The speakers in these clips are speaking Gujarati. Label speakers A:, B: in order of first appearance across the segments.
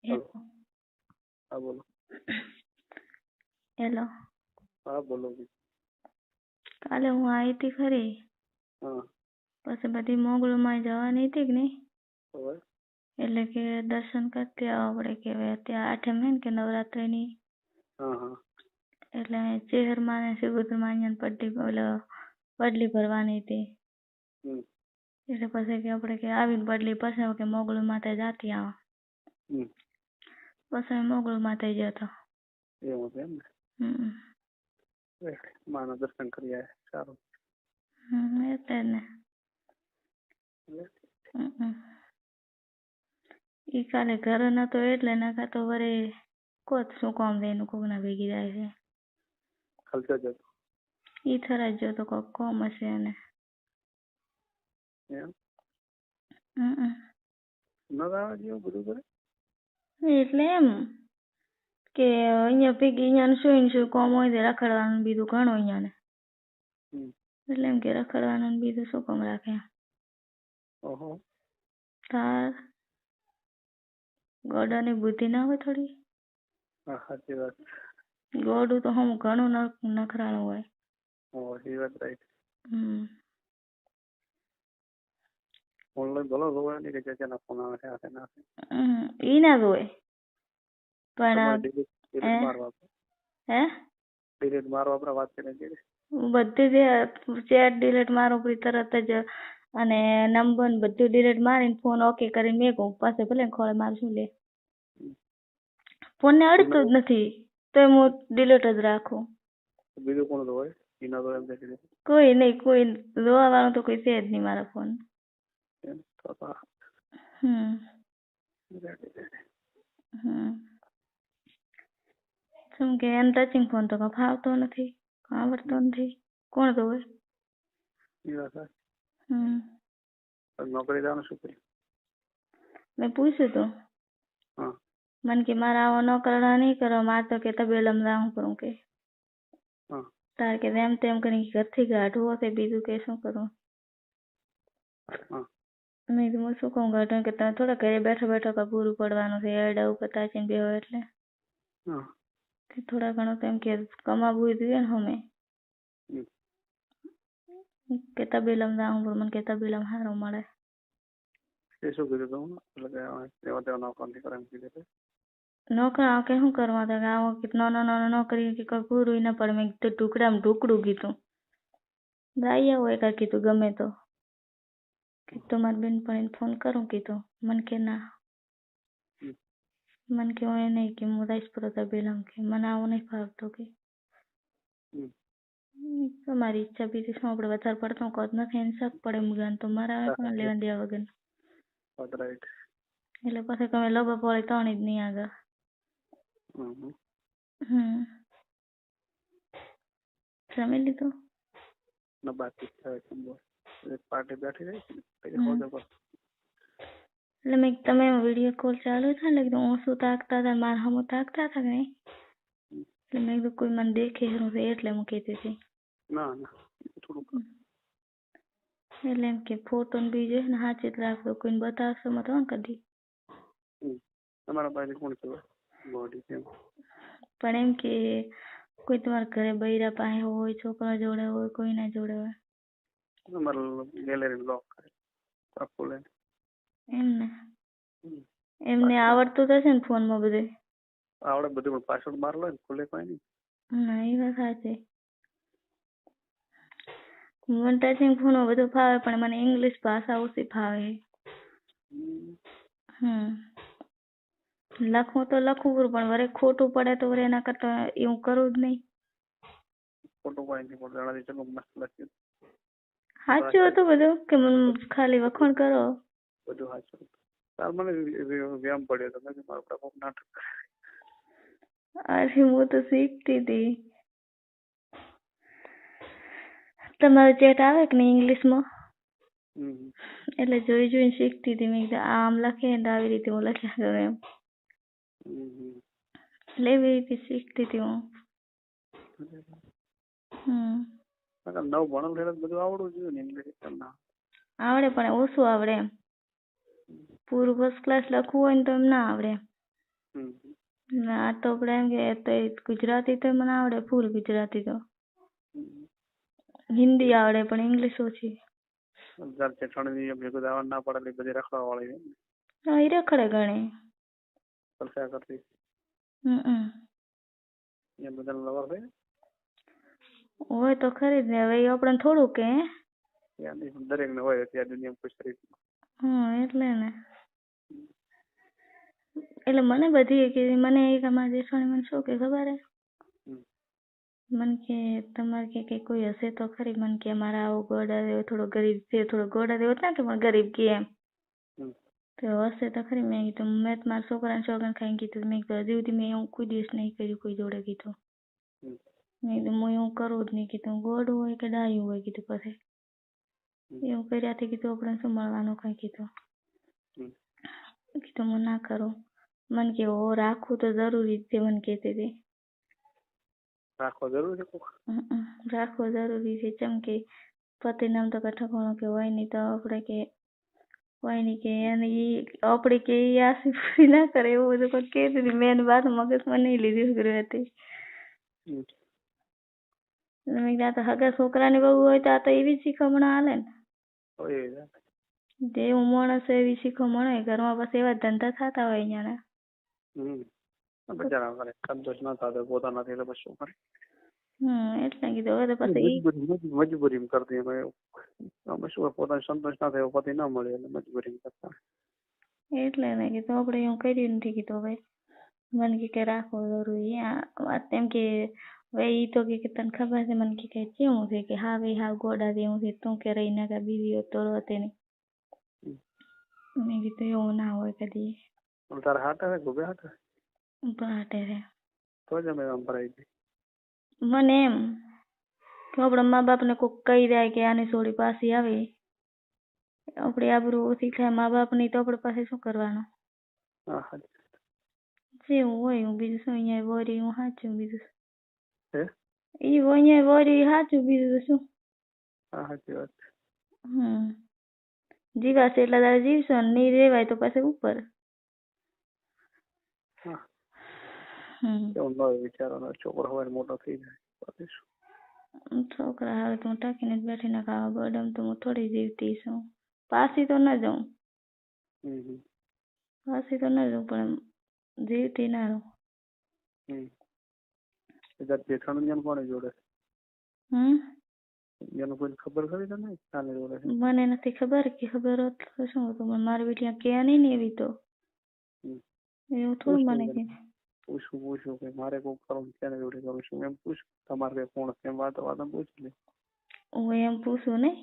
A: હલો. હા બોલો.
B: હેલો.
A: હા બોલો.
B: કાલે હું આવી હતી ખરી,
A: હા
B: પછી બધી મોગળમાં જવાની હતી કે નહીં,
A: હવે
B: એટલે કે દર્શન કરતી આવવા પડે કે હવે ત્યાં આઠમ હે ને કે નવરાત્રિની,
A: હા હા
B: એટલે ચેહરમાં ને સિબુદ્રમાં પડલી ભરવાની હતી.
A: હમ
B: એટલે પછી કે આપણે કે આવીને પડલી પછી કે મોગળું માતા જાતી આવા,
A: હમ
B: પછી મોગળું માતા ગયો હતો.
A: એવું છે એમ ને, માના દર્શન કરી આવ્યા, સારું.
B: એટલે જ ને. ઈ કાલે ઘરે નતો એટલે નકા તો વરે કોત શું કામ દે કોકના ભેગી જાય છે.
A: ખલતો જ હતો
B: ઈ થરા જો તો કોક કોમ હશે એને.
A: એમ ન આવે જેવું બધું કરે.
B: એટલે એમ કે અહીંયા ભેગી અહીંયા શું કોમ હોય તે રખડવાનું બીજું ઘણું અહીંયા ને. એટલે એમ કે રખડવાનું બીજું શું કામ રાખે.
A: ઓહો.
B: તાર ગોડાની બુદ્ધિ ના હોય થોડી.
A: હા સાચી વાત.
B: ગોડું તો હમ ઘણું નખરાળું હોય.
A: એ વાત રાઈટ. ઓનલાઈન બોલો જોવાની કે જે ના ફોન આવે છે આ ના
B: ઈ ના જોય પણ
A: ડિલીટ મારવા
B: હે
A: ડિલીટ મારવા આપણે વાત કરીને જઈએ.
B: બધી જે ચેટ ડિલીટ મારો પડી તરત જ, અને નંબર બધું ડિલીટ મારીને ફોન ઓકે કરીને મેકું પાસે ભલે ખોળે માર શું લે. ફોન ને અડતું જ નથી તો હું ડિલીટ જ રાખું.
A: બીજું કોણ તો હોય એના તો એમ દેખી
B: કોઈ નહીં, કોઈ જોવા વાળું તો કોઈ છે જ નહીં મારા ફોન. શું કે એમ ટચિંગ ફોન તો ફાવતો નથી, આવડતો નથી, કોણ તો હોય.
A: નોકરી જવાનું શું કર્યું?
B: મેં પૂછ્યું તો મને કે મારા આવો નોકરણા નહીં કરવા, મારે તો કે તબેલમ હું કરું કે તાર કે એમ તેમ કરી ઘરથી ગાઢવું હશે બીજું કે શું કરું. મેં કીધું શું કહું ગાઢું કે તમે થોડા ઘરે બેઠા બેઠા પૂરું પડવાનું છે એડા ઉપર તાચીને બે હોય એટલે થોડા ઘણું તો એમ કે કમાવું જોઈએ ને અમે કે તબેલમ હું મને કે તબેલમ સારું મળે.
A: એ શું કીધું તું એટલે કે નોકર નથી કરે એમ કીધું.
B: નોકર કે શું કરવા હતા કે આવો કે નાનો નોકરી કે પૂરું ના પડે. મેં કીધું ટુકડામાં ઢુકડું કીધું દાઈ હોય કાંઈ કીધું ગમે તો કીધું મારી બેનપણીને ફોન કરું કીધું. મને કે ના, મને કે હું નહીં કે હું રાઈસ પર તબેલમ કે મને આવું નહીં ફાવતું કે તમારી ઈચ્છા બીજી શું, આપણે વધારે પડતો કોત નથી એને શક પડે મુગાન તો મારા પણ લેવા દેવા વગર. એટલે પછી તમે લબા પડે તણી જ નહીં આગળ. જમી લીધું?
A: ના બાકી પાર્ટી બેઠી રહી.
B: એટલે મેં તમે વિડીયો કોલ ચાલુ છે ને એકદમ ઓછું તાકતા હતા મારા હમું તાકતા હતા કે નહીં, એટલે મેં કીધું કોઈ મને દેખે એટલે હું કહેતી હતી.
A: ના ના થોડુંક
B: એટલે એમ કે ફોટો ને બીજો ને સાચી જ રાખજો, કોઈને બતાવશો મત ને કદી.
A: તમારા પાસે કોણ છે બોડી કેમ?
B: પણ એમ કે કોઈ તમારા ઘરે બૈરા પાસે હોય, છોકરા જોડે હોય, કોઈના જોડે હોય.
A: તમારું ગેલેરી બ્લોક કરે ખોલે
B: એમને એમને આવડતું તો છે ને ફોનમાં બધું
A: આવડે બધું પણ પાસવર્ડ માર લો ને ખુલે કોઈ નહીં.
B: ના એ વાત સાચી. મને ટચિંગ ફોનમાં બધું ફાવે પણ મને ઇંગ્લિશ ભાષા ઓછી ફાવે. લખવું તો લખવું પણ વરે ખોટું પડે તો વરે એના કરતા એવું કરું જ નહીં.
A: ખોટું કોઈ નથી પડતું એનાથી ચલો મસ્ત લખ્યું
B: સાચું હતું બધું કે મને ખાલી વખણ કરો
A: બધું સાચું. તાર મને વ્યાયામ પડ્યો હતો કે મારું પ્રકોપ નાટક.
B: અરે હું તો શીખતી હતી. તમારું ચેટ આવે કે નહીં ઇંગ્લિશમાં, એટલે જોઈ જોઈને શીખતી હતી. મેં કીધું આમ લખે ને આવી રીતે હું લખ્યા કરું એમ, એટલે એવી રીતે શીખતી હતી હું.
A: નવ ભણો બધું આવડવું જોઈએ ને ઇંગ્લિશ.
B: આવડે પણ ઓછું આવડે એમ. પૂરું ફર્સ્ટ ક્લાસ લખવું હોય ને તો એમ ના આવડે.
A: હમ.
B: ના તો આપણે એમ કે તો ગુજરાતી તો મને આવડે ફૂલ ગુજરાતી તો.
A: હમ.
B: હિન્દી આવડે પણ ઇંગ્લિશ ઓછી.
A: જાત જેઠાણી ભેગું દાવા ના પડે બધી રખવા વાળી
B: હા એ રખડે ઘણી.
A: પલસા કરતી એ બધા લવર હોય
B: હોય તો ખરી જ ને હવે એ આપણને થોડું કે
A: દરેક ને હોય ત્યાં દુનિયા ખુશ કરી.
B: એટલે ને એટલે મને બધી કે મને એક અમારા જેઠાણી મને શું કે ખબર હે મને કે તમારે કે કોઈ હશે તો ખરી મને કે અમારા આવો ગોડા દેવો થોડો ગરીબ છે થોડો ગોડા દેવો ના કે પણ ગરીબ કે એમ તો હશે તો ખરી. મેં કીધું મેં તો મારા છોકરાને છોકરાને ખાઈને કીધું મેં કીધું હજી સુધી મેં એવું કોઈ દિવસ નહીં કર્યું કોઈ જોડે કીધું. મેં કીધું હું એવું કરવું જ નહીં કીધું ગોડું હોય કે ડાયું હોય કીધું પછી એવું કર્યાથી કીધું આપણે શું મળવાનું કઈ કીધું. કીધું હું ના કરું. મને કે ઓ રાખવું તો જરૂરી છે મને કહેતી હતી.
A: રાખવો જરૂરી છે.
B: રાખવો જરૂરી છે ચમ કે પતિ નામ તો કઠકોણો કે હોય નહીં તો આપણે કે હોય નહીં કે એને આપણે કે આસી પૂરી ના કરે એવું બધું કોઈ કહેતી હતી. મેં વાત મગજમાં નહીં લીધી હતી. મેં કીધું તો હગા છોકરાની બહુ હોય તો આ તો એવી શીખમણ હાલે ને જેવું માણસ એવી શીખમણ હોય ઘરમાં બસ એવા ધંધા થતા હોય અહીંયા
A: સંતોષ ના થતો પોતાના એટલે પછી શું કરે.
B: એટલે કીધું હવે તો પછી
A: મજબૂરી કરતી અમે શું પોતાને સંતોષ ના થયો પતિ ના મળે એટલે મજબૂરી કરતા.
B: એટલે ને કીધું આપણે એવું કર્યું નથી કીધું ભાઈ મને કે રાખવો જરૂરી વાત એમ કે હવે ઈ તો કે તને ખબર છે મને કે કેવું છે કે હા ભાઈ હા ગોડા દેવું છે તું કે રહી ના કા બીવી તો રોતે નહીં. મેં કીધું એવું ના હોય કદી.
A: તારા હાથ આવે ગોબે હાથ
B: બાટે રે
A: તો જ અમે આમ ભરાઈ ગઈ.
B: મને એમ કે આપણા મા બાપને કોઈક કહી જાય કે આની છોડી પાછી આવે આપણી આબરૂ ઓછી થાય મા બાપની તો આપણે પાસે શું કરવાનું. જેવું હોય હું બીજું શું અહીંયા વોરી હું સાચું બીજું એ અહીંયા વોરી સાચું બીજું તો શું.
A: સાચી વાત.
B: જીવાશે એટલા તારે જીવશો ને નહીં રેવાય તો પછી ઉપર.
A: એવું ન વિચારવાનો છોકરો હવે મોટો થઈ જાય
B: છોકરા હવે તો હું ટાંકીને જ બેઠી ના ખાવા ગોડમ તો હું થોડી જીવતી છું. પાછી તો ના જાઉં પણ જીવતી ના રહું.
A: જેઠાણું કોને જોડે એનું કોઈ ખબર ખરી તને ચાલે જોડે
B: મને નથી ખબર કે ખબર હોત તો શું હતું પણ મારી બેટી કે નહીં ને એવી તો એવું થોડું મને કે
A: પૂછું કે મારે કોઈ કરું ક્યાં જોડે કરું છું એમ પૂછું તમારે કોણ એમ વાત પૂછી લે.
B: હું એમ પૂછું નહીં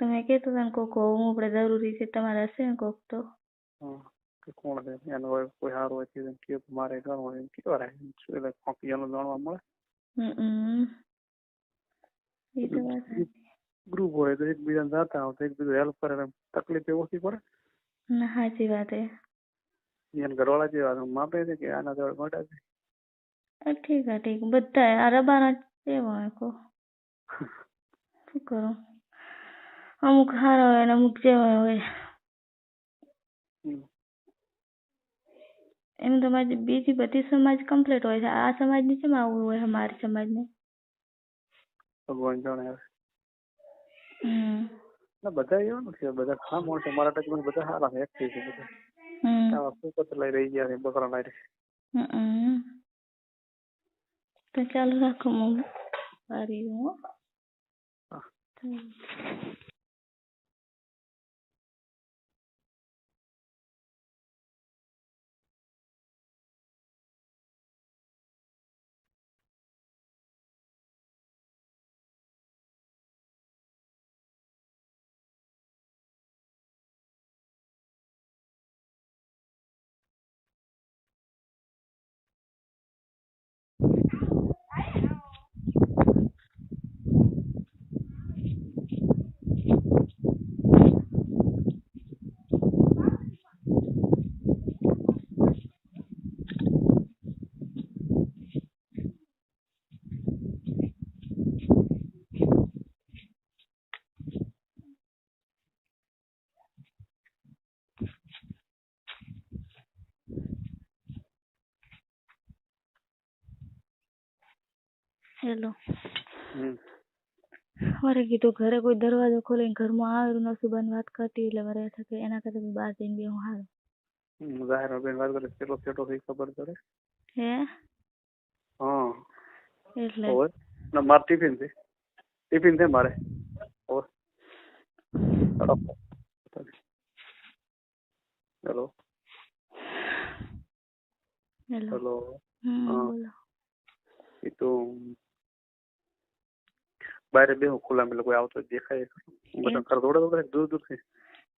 B: તમે કહેતો હતા ને કોક હું આપણે જરૂરી છે તમારે હશે ને કોક તો
A: કોણ છે એનો કોઈ સારું હોય કે મારે કરવું એમ કેવા રહે એનું જાણવા મળે.
B: એ તો વાત
A: ગ્રુપ હોય તો એકબીજાને જાતા હોય તો એકબીજું હેલ્પ કરે તકલીફ ઓછી પડે.
B: સાચી વાત હે.
A: એને ઘરવાળા જેવા માપે છે કે આના જોડે મોટા છે.
B: ઠીક હે ઠીક બધા આ રબાના એવા હોય કો શું કરું અમુક સારા હોય ને અમુક જેવા હોય. એમ તો બીજી બધી સમાજ કમ્પ્લીટ હોય છે આ સમાજ ની કેમ આવું હોય અમારી સમાજ ને
A: ભગવાન જાણે. બધા એવા નથી બધા ખા માણસો મારા ટચમાં બધા સારા એક્ટિવ છે બધા સુપત લઈ રહી ગયા બકરા લાઈ
B: તો ચાલુ રાખો હું સારી હું હેલો.
A: હમ
B: મારે કીધું ઘરે કોઈ દરવાજો ખોલીને ઘરમાં આવેલું નસુબાની વાત કરતી એટલે મારે થકે એના કરતા મેં બહાર જઈને બેહું હારું.
A: જાહેર બેન વાત કરે કેટલો ફેટો થઈ ખબર પડે.
B: હે
A: હા
B: એટલે
A: ઓર ના માર ટિફિન છે મારે. ઓર હેલો
B: હેલો.
A: હેલો
B: બોલો.
A: એ તો બહાર બેહું ખુલ્લા મેં કોઈ આવતો દેખાય બધા ઘર દોડે દૂર થી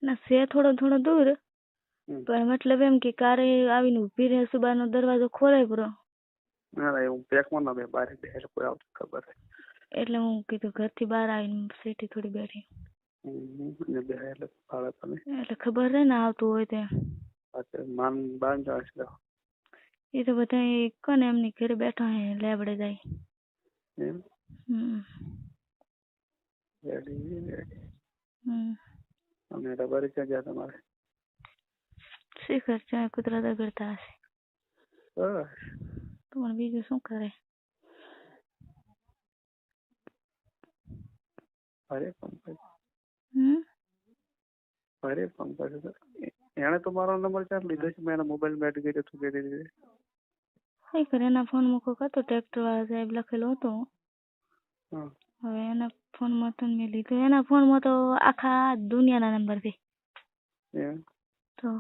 B: ના છે થોડો થોડો દૂર પણ મતલબ એમ કે કારે આવીને ઊભી રહે સુબાનો દરવાજો ખોલાય પૂરો.
A: ના એવું પેકમાં ના બે બહાર બેઠે કોઈ આવતું ખબર
B: એટલે હું કીધું ઘરથી બહાર આવીને સીટી થોડી બેઠી.
A: એટલે ભાડે તમે
B: એટલે ખબર રહે ને આવતું હોય તે.
A: માન બાંધ છે
B: એ તો બધા કોને એમની ઘરે બેઠા હે લેબડે જાય.
A: એમ અને રબારી ક્યાં ગયા તમારે?
B: શિખર ચાય કુતરા દગડતા હશે.
A: બસ
B: તો પણ બીજું શું કરે?
A: અરે પંકજ એને તો મારો નંબર ચાર લીધો છે મેં એના મોબાઈલ માં એડ કર્યો તું કરી દીધી.
B: કઈ કરે એના ફોન મૂકો હતો ટ્રેક્ટર વાળા સાહેબ લખેલો હતો. હવે એના ફોન માં તો મેં લીધો એના ફોન માં તો આખા દુનિયાના નંબર છે. તો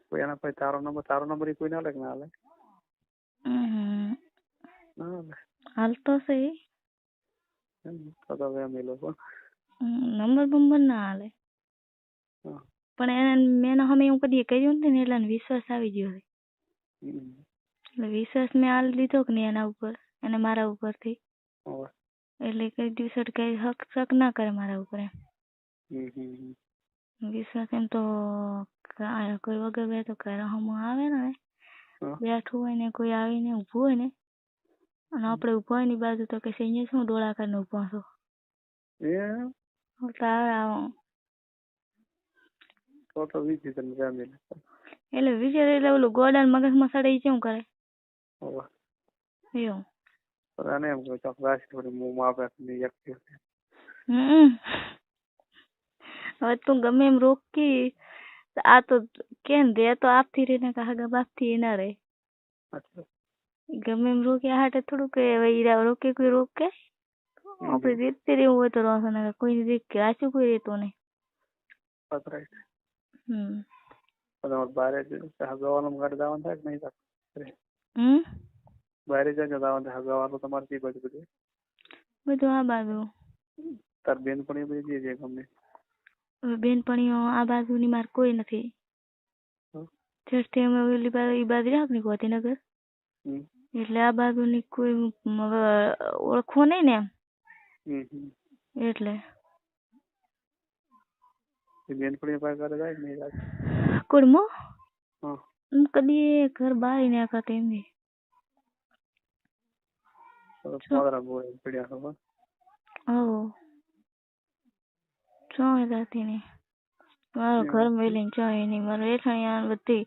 A: કોઈ એના પછી તારો નંબર કોઈ ના લે ના લે
B: હાલતો છે નંબર બંબર ના હાલે પણ એને મેં અમે એવું કદી કહ્યું નથી ને એટલે વિશ્વાસ આવી ગયો છે. એટલે વિશ્વાસ મેં હાલ લીધો કે નહીં એના ઉપર અને મારા ઉપરથી એટલે કઈ દિવસ કઈ હક શક ના કરે મારા ઉપર એમ. વિશ્વાસ એમ તો કોઈ વગર બે તો ઘરે હમ આવે ને બેઠું હોય ને કોઈ આવીને ઊભું હોય ને અને આપણે ઊભા હોય ની બાજુ તો કે અહીંયા શું ડોળા કરીને ઊભા છો એટલે વિચાર એટલે ઓલું ગોડાન મગજમાં સડે એ શું કરે એવું હવે તું ગમે એમ રોકી આ તો કેમ દે તો આપથી રહીને કાગા બાપથી ના રહે ગમે એમ રોકે હાટે થોડું કે હીરા રોકે કોઈ રોકે આપણે દેખતે રહેવું હોય તો રોશન કોઈ દેખ કે આશું કોઈ રહેતો નહીં.
A: બારે હગવાનું જવાનું થાય કે નહીં બહાર જાય જવાનું હગવાનું તમારે કઈ બાજુ
B: બધું આ બાજુ
A: તાર બેનપણી બધી છે ગમે
B: બેનપણીઓ આ બાજુની માર કોઈ નથી. છઠ્ઠી અમે ઓલી બાજુ રહ્યા ને ગોધીનગર એટલે આ બાજુની કોઈ ઓળખો નહીં ને એમ એટલે
A: બેનપણી પાસે ઘરે જાય નહીં
B: કુડમો કદી ઘર બહાર ના કરતા એમ જાતી નહીં મારું ઘર મેલીને ચાય નહીં મારે એઠાણી બધી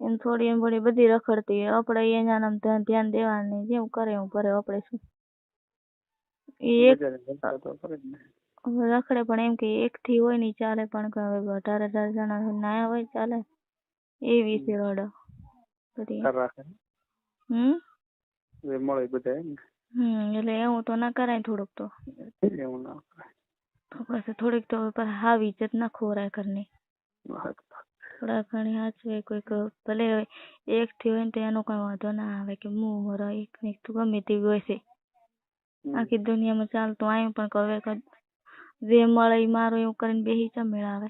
B: એમ થોડી એમ બધી રખડતી આપણે એના નામ ધ્યાન દેવાનું નહીં જેમ કરે એવું કરે આપણે શું રખડે પણ એમ કે એક થી હોય નહીં ચાલે પણ 18 જણા ના હોય ચાલે એ વિશે રડો બધી એટલે એવું તો ના કરાય થોડુંક તો પછી થોડીક તો હાવ ઇજ્જત ના ખોરાય ઘરની થોડા ઘણી હાચવે કોઈક ભલે એક થી હોય ને તો એનો કઈ વાંધો ના આવે કે હું મારા એક ને તું ગમે તેવી હોય છે આખી દુનિયામાં ચાલતું આવ્યું પણ હવે જે મળે એ મારો એવું કરીને બેસી ચમેળાવે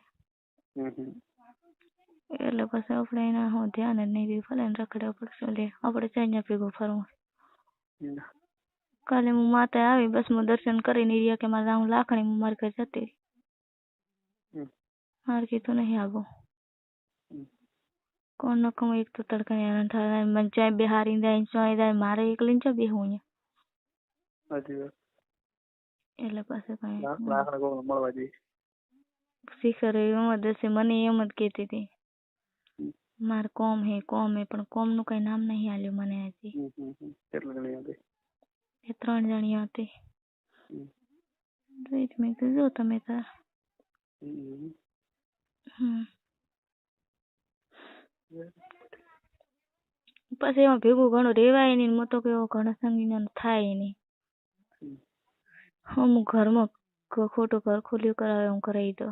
B: એટલે પછી આપણે એના હું ધ્યાન જ નહીં દે ભલે ને રખડે આપણે આપણે ચાઇના ભેગું ફરવું. કાલે હું માતા આવી બસ હું દર્શન કરીને રહ્યા કે મારે હું લાખણી હું મારી ઘર જતી મારે કીધું નહીં આવું કોણ ન કહું એક તો તડકા હેરાન થાય મને ચાય બેહારી જાય ચોય જાય મારે એકલીને ચા બેહું અહીંયા એટલે પાસે કઈ શિખર એમ જ હશે મને એમ જ કહેતી હતી મારે કોમ હે પણ કોમ નું કઈ નામ નહીં આલ્યું મને હજી.
A: કેટલા જણી હતી?
B: એ 3 જણીઓ હતી. જોઈ મેં કીધું જો તમે તાર. પછી એમાં ભેગું ઘણું રેવાય નહીં, મો તો કેવો ઘણો સંગીન થાય નહીં. અમુક ઘરમાં ખોટું ઘર ખોલ્યું કરાવે હું કરાવી દો.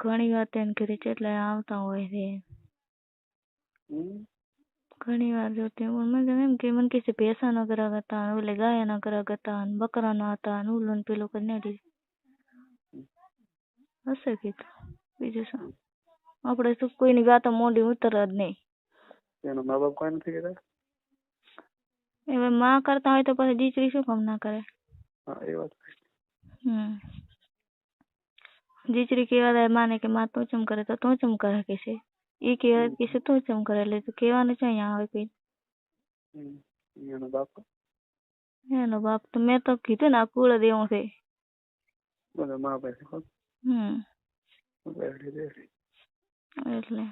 B: ઘણી વાર તેને ઘરે કેટલા આવતા હોય છે. ઘણી વાર જોતી મને એમ કે મને કે ભેંસા ન કરા હતા, ઓલે ગાયા ન કરા હતા, બકરા ના હતા, ઉલન પેલું કરીને હશે કીધું. બીજું શું, આપણે શું કોઈની વાતો મોઢી ઉતર જ નહીં.
A: એના મા બાપ કોઈ નથી કહેતા?
B: હવે માં કરતા હોય તો પછી દીકરી શું કામ ના કરે?
A: હા એ વાત.
B: દીકરી કેવા માને કે માં તું ચમ કરે તો તું ચમ કરે કે છે, એ કેવા કે છે તું ચમ કરે, એટલે તો કહેવાનું છે અહીંયા આવે કોઈ. એનો બાપ તો મેં તો કીધું ને આ કુળ દેવું છે.
A: બધા મા પાસે
B: એટલે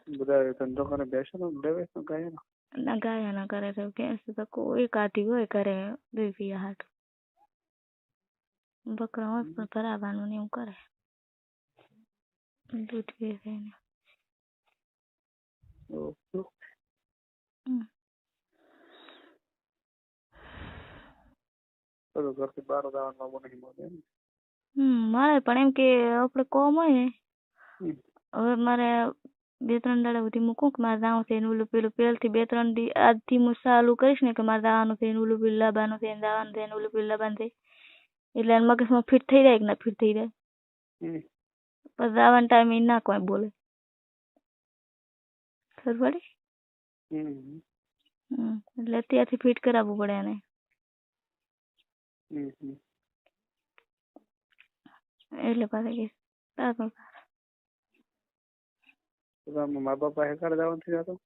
A: બધા ધંધો કરે બેસે ને લેવે તો ગાયા
B: ના ગાયા ના કરે તો કે તો કોઈ કાઢી હોય કરે રૂપિયા હાટ બકરા હોય પણ ભરાવાનું ને એવું કરે દૂધ વેચે ને.
A: ઘરથી બહાર જવાનું નહીં મળે.
B: મારે પણ એમ કે આપણે કોમ હોય ને, હવે મારે 2-3 દાડા સુધી મૂકું કે મારે દાવું છે ઓલું પેલું પહેલથી 2-3 દી આજથી હું ચાલુ કરીશ ને કે મારે દાવાનું છે ઓલું પેલું લાવવાનું છે દાવાનું છે ઓલું પેલું લાવવાનું છે, એટલે મગજમાં ફિટ થઈ જાય કે ના ફિટ થઈ જાય. પછી દાવાના ટાઈમે ના કોઈ બોલે, ખબર પડી? એટલે અત્યારથી ફિટ કરાવવું પડે એને. એટલે પાછા કે
A: મા બાપ પાસે ક્યારે જવાનું નથી થતું?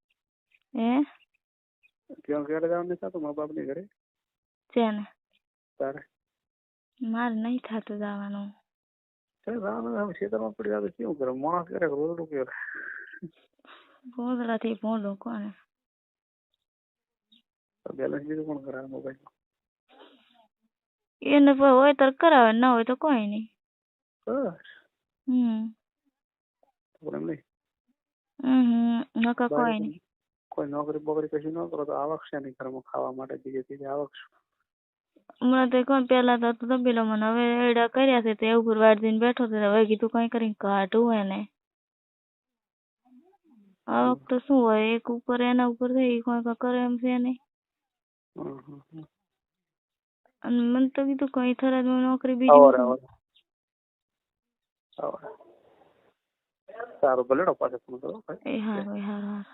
A: ક્યાં ક્યારે જવાનું નથી થતું મા બાપ ની ઘરે?
B: છે ને
A: તારે
B: મારે નહીં થતું જવાનું.
A: ખેતરમાં પડી જાય તો કેવું કરે માણસ? કરે રોડું કે
B: ગોદડાથી ભોંડું કોને
A: બેલેન્સ બીજું કોણ કરાવે મોબાઈલ?
B: એને હોય તો કરાવે, ના હોય તો કોઈ નહીં. નકા કોઈ નહીં.
A: કોઈ નોકરી બોકરી કશું ન કરો તો આવક છે નહીં ઘરમાં ખાવા માટે બીજે આવક?
B: હમણાં તો કોણ પેલા તો તબેલો મને હવે એડા કર્યા છે તે ઉપર વાડ દઈને બેઠો છે, હવે કીધું કઈ કરીને કાઢવું એને. આવક તો શું હોય એક ઉપર એના ઉપર થઈ કોઈ કરે એમ છે નહીં. અને મને તો કીધું કઈ થરાદમાં નોકરી બીજી
A: સારું ભલે પાછળ ફોન કરો.
B: એ હારું.